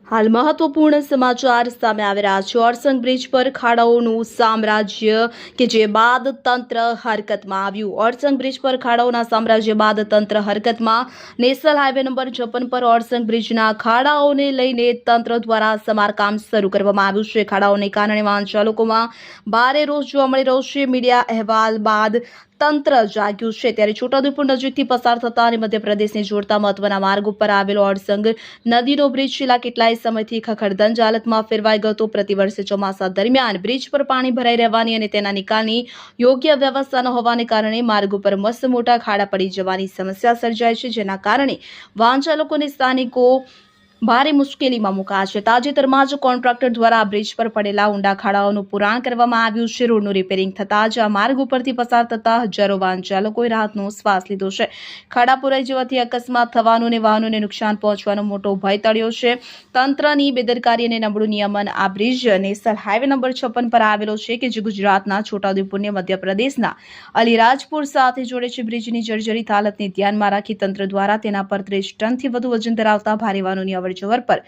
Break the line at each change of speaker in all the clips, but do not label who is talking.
હાલ મહત્વપૂર્ણ સમાચાર સામે આવી રહ્યા છે। ઓરસંગ બ્રિજ પર ખાડાઓનું સામ્રાજ્ય કે જે બાદ તંત્ર હરકતમાં આવ્યું। ઓરસંગ બ્રિજ પર ખાડાઓના સામ્રાજ્ય બાદ તંત્ર હરકતમાં। નેશનલ હાઈવે નંબર 56 પર ઓરસંગ બ્રિજના ખાડાઓને લઈને તંત્ર દ્વારા સમારકામ શરૂ કરવામાં આવ્યું છે। ખાડાઓને કારણે વાહન ચાલકોમાં ભારે રોષ જોવા મળી રહ્યો છે। મીડિયા અહેવાલ બાદ તંત્ર જાગ્યું છે, ત્યારે છોટાઉદેપુર નજીકથી પસાર થતા અને મધ્યપ્રદેશને જોડતા મહત્વના માર્ગ ઉપર આવેલો ઓરસંગ નદીનો બ્રિજ છેલ્લા કેટલાય સમયથી ખખડધજ હાલતમાં ફેરવાઈ ગયો હતો। પ્રતિવર્ષે ચોમાસા દરમિયાન બ્રિજ પર પાણી ભરાઈ રહેવાની અને તેના નિકાલની યોગ્ય વ્યવસ્થા ન હોવાને કારણે માર્ગ ઉપર મસ્ત મોટા ખાડા પડી જવાની સમસ્યા સર્જાય છે, જેના કારણે વાહન ચાલકો અને સ્થાનિકો ભારે મુશ્કેલીમાં મુકાયા છે। તાજેતરમાં જ કોન્ટ્રાક્ટર દ્વારા આ બ્રિજ પર પડેલા ઊંડા ખાડાઓનું પુરાણ કરવામાં આવ્યું છે। રોડનું રિપેરિંગ થતાં જ આ માર્ગ ઉપરથી પસાર થતા હજારો વાહન ચાલકોએ રાહતનો શ્વાસ લીધો છે। ખાડા પુરાઈ જવાથી અકસ્માત થવાનો અને વાહનોને નુકસાન પહોંચવાનો મોટો ભય ટળ્યો છે। તંત્રની બેદરકારી અને નબળું નિયમન। આ બ્રિજ નેશનલ હાઈવે નંબર 56 પર આવેલો છે કે જે ગુજરાતના છોટાઉદેપુરને મધ્યપ્રદેશના અલીરાજપુર સાથે જોડે છે। બ્રિજની જર્જરિત હાલતને ધ્યાનમાં રાખી તંત્ર દ્વારા તેના પર 30 ટનથી વધુ વજન ધરાવતા ભારે વાહનોની અવરજવર પર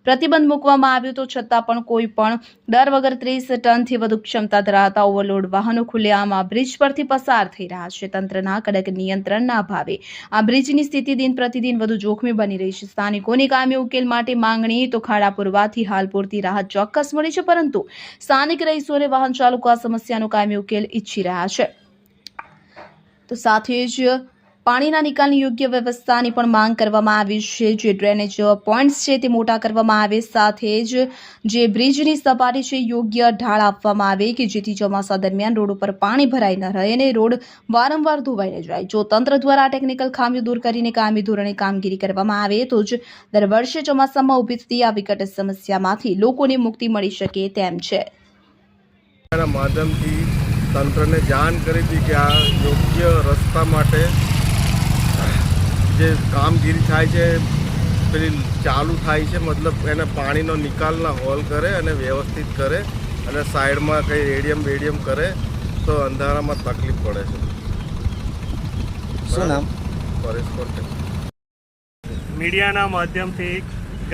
પ્રતિબંધ મૂકવામાં આવ્યો તો છતાં પણ કોઈ પણ ડર વગર 30 ટનથી વધુ ક્ષમતા ધરાવતા ઓવરલોડ વાહનો ખુલ્લેઆમ આ બ્રિજ પરથી પસાર થઈ રહ્યા છે। તંત્રના કડક નિયંત્રણના અભાવે આ બ્રિજની સ્થિતિ દિન પ્રતિદિન વધુ જોખમી બની રહી છે। સ્થાનિકોની કાયમી ઉકેલ માટે માંગણી તો ખાડા પૂરવાથી હાલ પૂરતી રાહત ચોક્કસ મળી છે, પરંતુ સ્થાનિક રહીશો અને વાહન ચાલકો આ સમસ્યાનો કાયમી ઉકેલ ઈચ્છી રહ્યા છે। તો સાથે જ પાણીના નિકાલની યોગ્ય વ્યવસ્થાની પણ માંગ કરવામાં આવી છે। જે ડ્રેનેજ પોઈન્ટ્સ છે તે મોટા કરવામાં આવે, સાથે જ જે બ્રિજની સપાટી છે યોગ્ય ઢાળ આપવામાં આવે કે જેથી ચોમાસા દરમિયાન રોડ ઉપર પાણી ભરાઈ ન રહે અને રોડ વારંવાર ધોવાઈ ન જાય। જો તંત્ર દ્વારા આ ટેકનિકલ ખામીઓ દૂર કરીને કાયમી ધોરણે કામગીરી કરવામાં આવે તો જ દર વર્ષે ચોમાસામાં ઊભી થતી આ વિકટ સમસ્યામાંથી લોકોને મુક્તિ મળી શકે તેમ છે।
માધ્યમથી તંત્રને જાણ કરી હતી કે આ યોગ્ય રસ્તા માટે જે કામગીરી થાય છે પેલી ચાલુ થાય છે, મતલબ એને પાણીનો નિકાલના હોલ કરે અને વ્યવસ્થિત કરે અને સાઈડમાં કંઈ રેડિયમ કરે તો અંધારામાં તકલીફ પડે છે।
શું નામ?
પરેશ પટેલ।
મીડિયાના માધ્યમથી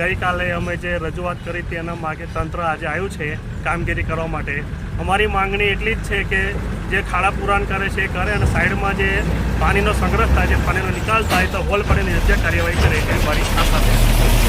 ગઈકાલે અમે જે રજૂઆત કરી હતી એના માગે તંત્ર આજે આવ્યું છે કામગીરી કરવા માટે। અમારી માંગણી એટલી જ છે કે જે ખાડા પુરાણ કરે છે એ કરે અને સાઈડમાં જે પાણીનો સંગ્રહ થાય છે, પાણીનો નિકાલ થાય તો હોલ પડેની યોગ્ય કાર્યવાહી કરે એ મારી આશા છે।